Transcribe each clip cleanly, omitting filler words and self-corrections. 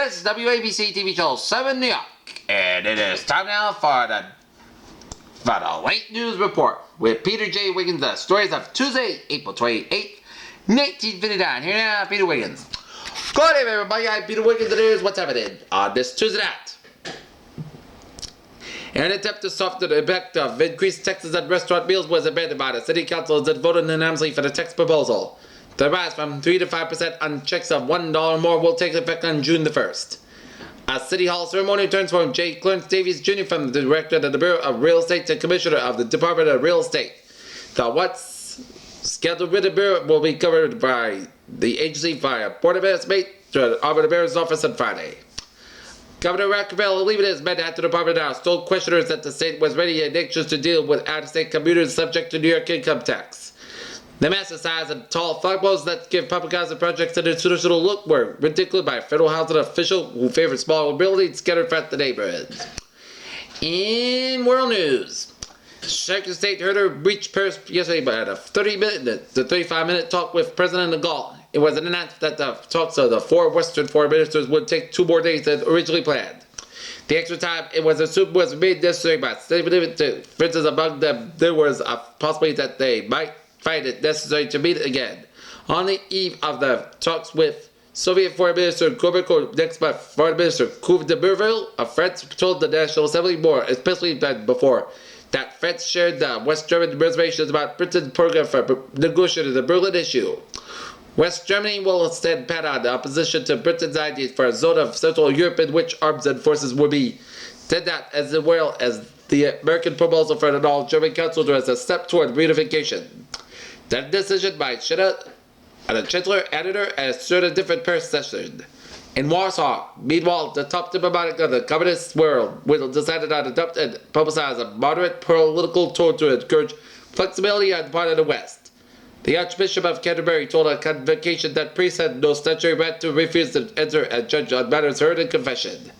This is WABC TV channel 7 New York, and it is time now for the late news report with Peter J. Wiggins. The stories of Tuesday, April 28th, 1959. Here now, Peter Wiggins. Good evening, everybody. I'm Peter Wiggins, and here's what's happening on this Tuesday night. In an attempt to soften the effect of increased taxes on restaurant meals was abandoned by the City Council that voted unanimously for the tax proposal. The rise from 3 to 5% on checks of $1 more will take effect on June the 1st. A City Hall ceremony transformed J. Clarence Davies Jr. from the Director of the Bureau of Real Estate to Commissioner of the Department of Real Estate. The what's scheduled with the Bureau will be covered by the agency via Board of Estimate to the Auburn Mayor's office on Friday. Governor Rockefeller leaving his Manhattan Department House told questioners that the state was ready and anxious to deal with out-of-state commuters subject to New York income tax. The massive size and tall flagpoles that give public housing projects an institutional look were ridiculed by a federal housing official who favored small buildings scattered throughout the neighborhoods. In world news, Secretary of State Herter reached Paris yesterday by a 35-minute talk with President Nagal. It was announced that the talks of the four Western foreign ministers would take 2 more days than originally planned. The extra time it was assumed was made necessary by statement to, for instance, among them there was a possibility that they might find it necessary to meet again. On the eve of the talks with Soviet Foreign Minister Gorbachev, next month, Foreign Minister Couve de Bourville of France told the National Assembly more, especially than before, that France shared the West German reservations about Britain's program for negotiating the Berlin issue. West Germany will instead pat on the opposition to Britain's ideas for a zone of Central Europe in which arms and forces will be sent out, as well as the American proposal for an all-German council as a step toward reunification. That decision by the Chancellor editor asserted a different perception. In Warsaw, meanwhile, the top diplomatic of the communist world will decided on adopt and publicize a moderate political tone to encourage flexibility on the part of the West. The Archbishop of Canterbury told a convocation that priests had no statutory right to refuse to enter and judge on matters heard in confession.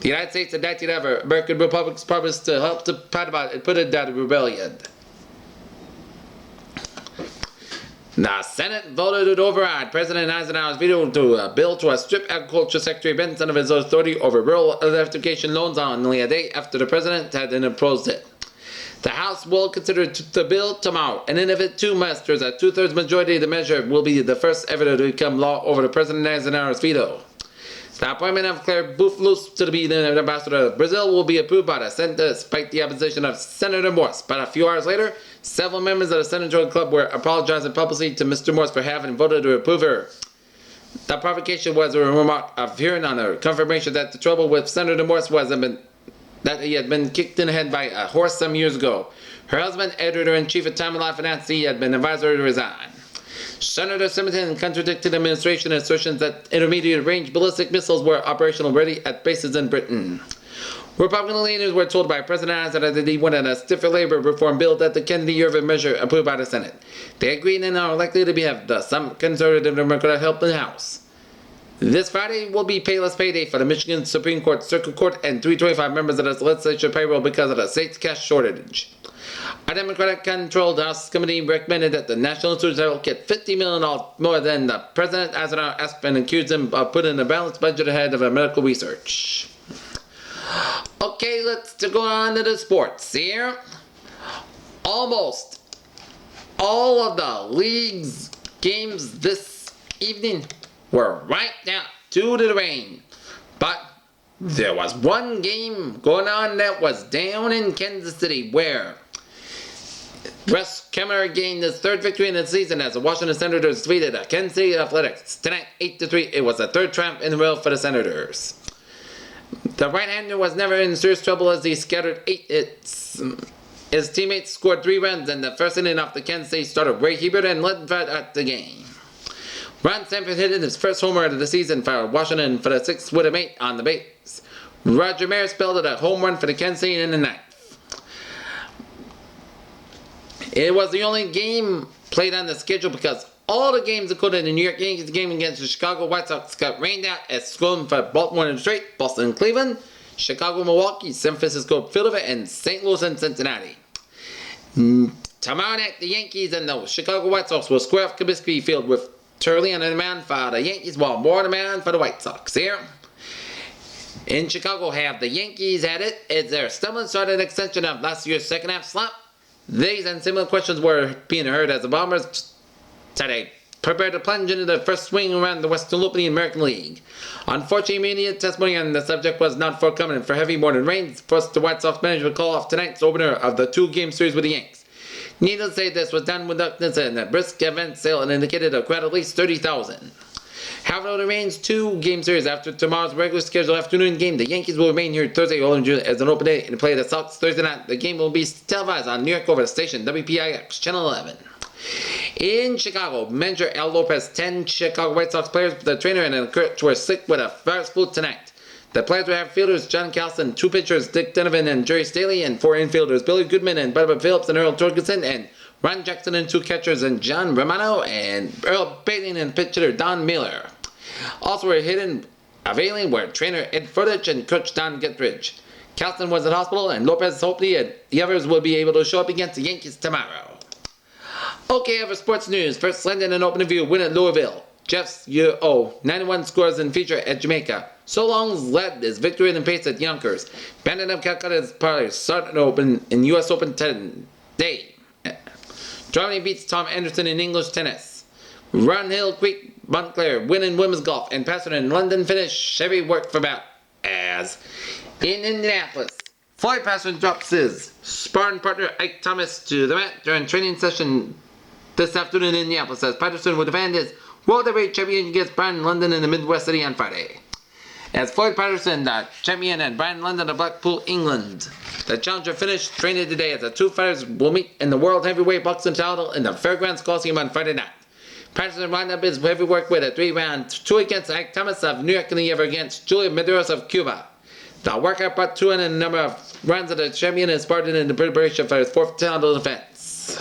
The United States and 19 other American republics promised to help to Panama and put it down in rebellion. The Senate voted to override President Eisenhower's veto to a bill to strip Agriculture Secretary Benson of his authority over rural electrification loans only a day after the president had opposed it. The House will consider the bill tomorrow, and if it too musters a 2/3 majority, the measure will be the first ever to become law over the President Eisenhower's veto. The appointment of Claire Bouffoulous to be the ambassador of Brazil will be approved by the Senate despite the opposition of Senator Morse. But a few hours later, several members of the Senatorial Club were apologizing publicly to Mr. Morse for having voted to approve her. The provocation was a remark of hearing on her confirmation that the trouble with Senator Morse was that he had been kicked in the head by a horse some years ago. Her husband, editor-in-chief of Time and Life Finance, had been advised her to resign. Senator Simonton contradicted administration assertions that intermediate-range ballistic missiles were operational already at bases in Britain. Republican leaders were told by President Eisenhower that he wanted a stiffer labor reform bill that the Kennedy-Irving measure approved by the Senate. They agreed and are likely to have some conservative Democrat help in the House. This Friday will be payless payday for the Michigan Supreme Court, Circuit Court, and 325 members of the legislature payroll because of the state's cash shortage. A Democratic-controlled House committee recommended that the National Institutes get $50 million more than the President Eisenhower asked and accused him of putting a balanced budget ahead of medical research. Okay, let's go on to the sports here. Almost all of the league's games this evening were right down to the rain. But there was one game going on that was down in Kansas City where Russ Kemmerer gained his 3rd victory in the season as the Washington Senators defeated the Kansas City Athletics. Tonight, 8-3, it was the 3rd triumph in a row for the Senators. The right-hander was never in serious trouble as he scattered 8 hits. His teammates scored 3 runs in the first inning off the Kansas City starter Ray Hebert and led at the game. Ron Sanford hit his first homer of the season for Washington for the 6th with a mate on the base. Roger Maris spelled a home run for the Kansas City in the 9th. It was the only game played on the schedule because all the games, including the New York Yankees game against the Chicago White Sox, got rained out as scoring for Baltimore and Detroit, Boston and Cleveland, Chicago, Milwaukee, San Francisco, Philadelphia, and St. Louis and Cincinnati. Tomorrow night, the Yankees and the Chicago White Sox will square off Comiskey Field with Turley on the mound for the Yankees, while Moore on the mound for the White Sox here. In Chicago, have the Yankees at it? Is there still sort of an extension of last year's second half slump? These and similar questions were being heard as the Bombers today prepared to plunge into the first swing around the Western Opening American League. Unfortunately, immediate testimony on the subject was not forthcoming for heavy morning rains forced the White Sox management call off tonight's opener of the two-game series with the Yanks. Needless to say, this was done without incident, and a brisk event sale and indicated a crowd of at least 30,000. However, it remains two-game series after tomorrow's regular scheduled afternoon game. The Yankees will remain here Thursday as an open day and play the Sox Thursday night. The game will be televised on New York over the station WPIX Channel 11. In Chicago, manager Al Lopez, 10 Chicago White Sox players, the trainer and the coach were sick with a virus flu tonight. The players will have fielders John Carlson, two pitchers Dick Donovan and Jerry Staley, and four infielders Billy Goodman and Bubba Phillips and Earl Torkelson, and Ron Jackson and two catchers and John Romano and Earl Bailey and pitcher Don Miller. Also were hidden availing were trainer Ed Furtich and coach Don Gettridge. Carlson was in hospital and Lopez hoped the others will be able to show up against the Yankees tomorrow. Okay, for sports news, first London and open review win at Louisville. Jeff's 91 scores in feature at Jamaica. So Long's led his victory in the pace at Yonkers. Bandit of Calcutta's party started open in U.S. Open today. Germany beats Tom Anderson in English tennis. Run Hill Creek Montclair win in women's golf, and Pasadena in London finish heavy work for about as. In Indianapolis, Floyd Patterson drops his sparring partner Ike Thomas to the mat during training session this afternoon in Indianapolis, as Patterson will defend his World Heavyweight Champion against Brian London in the Midwest City on Friday. As Floyd Patterson, the champion, and Brian London of Blackpool, England. The challenger finished training today as the two fighters will meet in the World Heavyweight Boxing title in the Fairgrounds Coliseum on Friday night. Patterson wound up his heavy work with a 3-round 2 against Ike Thomas of New York and the other against Julio Medeiros of Cuba. The workout brought 2 in a number of rounds of the champion and sparred in the preparation for his fourth title defense.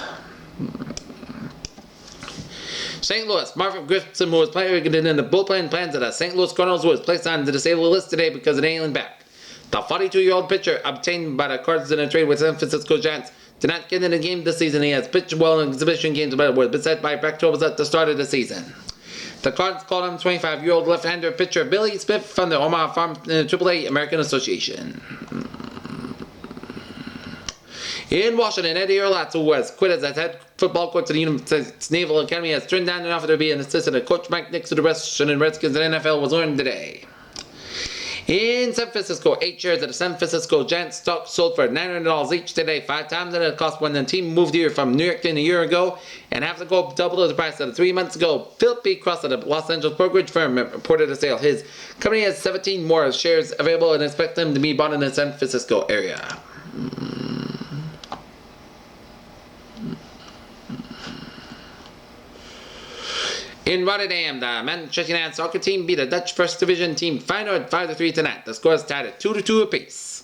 St. Louis, Marvin Gibson, who was playing in the bullpen plans of the St. Louis Cardinals, was placed on the disabled list today because of an alien back. The 42-year-old pitcher, obtained by the Cardinals in a trade with San Francisco Giants, did not get in the game this season. He has pitched well in exhibition games, but was beset by back troubles at the start of the season. The Cardinals called him 25-year-old left-hander pitcher Billy Smith from the Omaha Farm AAA American Association. In Washington, Eddie Urlatz, who was quit as a head football coach at the United States Naval Academy, has turned down an offer to be an assistant to Coach Mike Nix of the Washington Redskins in the NFL was earned today. In San Francisco, 8 shares of the San Francisco Giants stock sold for $900 each today, 5 times that it cost when the team moved here from New York a year ago, and half the gold doubled the price of 3 months ago. Philip B. Cross of the Los Angeles brokerage firm reported a sale. His company has 17 more shares available and expects them to be bought in the San Francisco area. In Rotterdam, the Manchester United soccer team beat a Dutch First Division team Feyenoord 5-3 tonight. The score is tied at 2-2 apiece.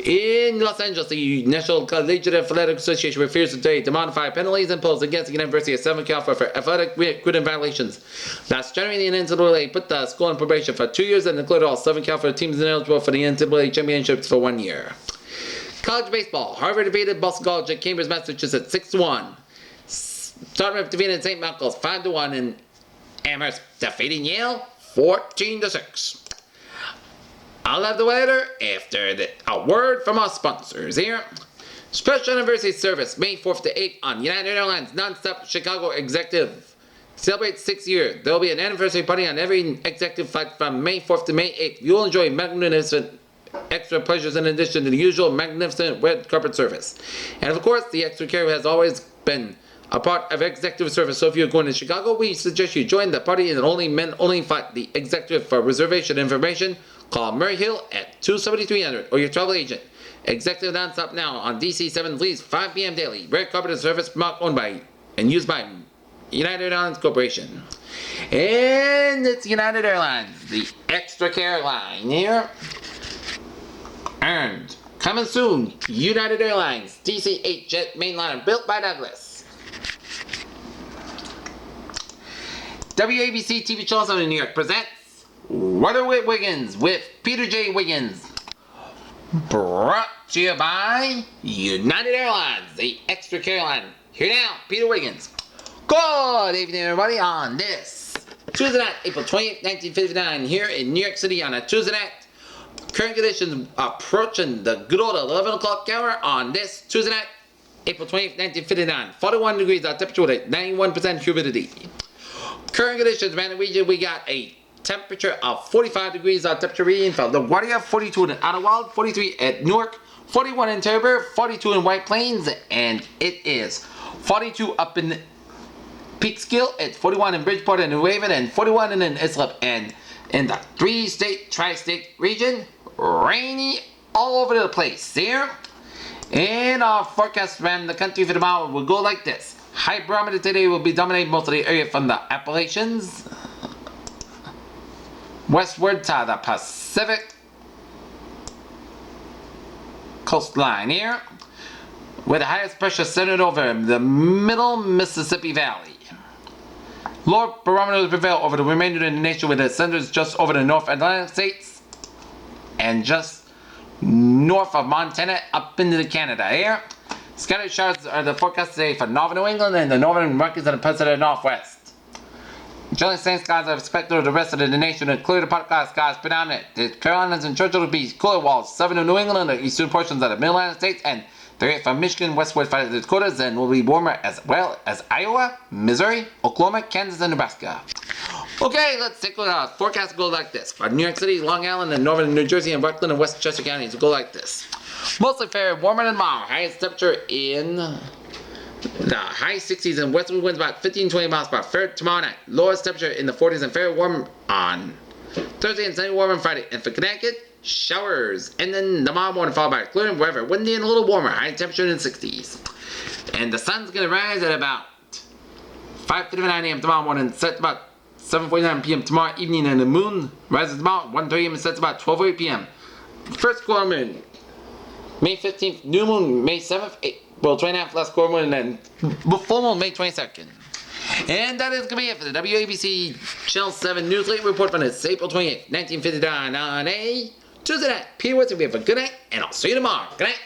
In Los Angeles, the National Collegiate Athletic Association refused today to modify penalties imposed against the University of Southern California for athletic recruiting violations. Last January, the NCAA put the school on probation for 2 years and included all Southern California teams ineligible for the NCAA championships for 1 year. College baseball. Harvard defeated Boston College at Cambridge, Massachusetts 6-1. Dartmouth defeated St. Michael's 5-1, and Amherst defeating Yale 14-6. I'll have the weather after a word from our sponsors here. Special anniversary service May 4th to 8th on United Airlines non-stop Chicago Executive. Celebrate 6 years. There will be an anniversary party on every executive flight from May 4th to May 8th. You'll enjoy magnificent extra pleasures in addition to the usual magnificent red carpet service. And of course, the extra care has always been a part of executive service. So if you're going to Chicago, we suggest you join the party in an only men only flight. The executive. For reservation information, call Murray Hill at 27300 or your travel agent. Executive non-stop now on DC-7 leaves 5 p.m. daily. Red carpet service owned by and used by United Airlines Corporation. And it's United Airlines, the extra care line here. And coming soon, United Airlines DC-8 jet mainliner built by Douglas. WABC TV shows in New York presents Water with Wiggins with Peter J. Wiggins. Brought to you by United Airlines, the extra care line. Here now, Peter Wiggins. Good evening, everybody, on this Tuesday night, April 28th, 1959, here in New York City on a Tuesday night. Current conditions approaching the good old 11 o'clock hour on this Tuesday night, April 28th, 1959. 41 degrees temperature with a 91% humidity. Current conditions around the region, we got a temperature of 45 degrees temperature reading for LaGuardia, 42 in Ottawa, 43 at Newark, 41 in Terrible, 42 in White Plains, and it is 42 up in Peekskill, it's 41 in Bridgeport and New Haven, and 41 in Islip. And in the three-state, tri-state region, rainy all over the place there. And our forecast around the country for tomorrow will go like this. High barometer today will be dominating most of the area from the Appalachians westward to the Pacific coastline here, with the highest pressure centered over the middle Mississippi Valley. Lower barometers prevail over the remainder of the nation, with the centers just over the North Atlantic states and just north of Montana up into Canada here. Scattered showers are the forecast today for northern New England and the northern Rockies and the Pacific Northwest. Generally, sunny skies are expected of the rest of the nation, and clear to part cloud skies predominant. The Carolinas and Churchill will be cooler, while southern New England and the eastern portions of the Mid-Atlantic states and the area from Michigan westward to the Dakotas and will be warmer, as well as Iowa, Missouri, Oklahoma, Kansas, and Nebraska. Okay, let's take a look at our forecast. Go like this. For New York City, Long Island, and northern New Jersey, and Rockland and Westchester counties will go like this. Mostly fair, warmer than tomorrow. Highest temperature in the high 60s and westerly winds about 15-20 miles per hour. Fair tomorrow night. Lowest temperature in the 40s and fair warm on Thursday and sunny warm on Friday. And for Connecticut, showers. And then tomorrow morning followed by clear and weather. Windy and a little warmer. High temperature in the 60s. And the sun's going to rise at about 5:59 a.m. tomorrow morning. Sets about 7:49 p.m. tomorrow evening. And the moon rises about 1:30 a.m. and sets about 12:08 p.m. First quarter moon, May 15th. New moon, May 7th. Well, 29th last quarter moon, and then full moon, May 22nd. And that is going to be it for the WABC Channel 7 News Late Report from this April 28th, 1959 on a Tuesday night. Peter Woods, we have a good night, and I'll see you tomorrow. Good night.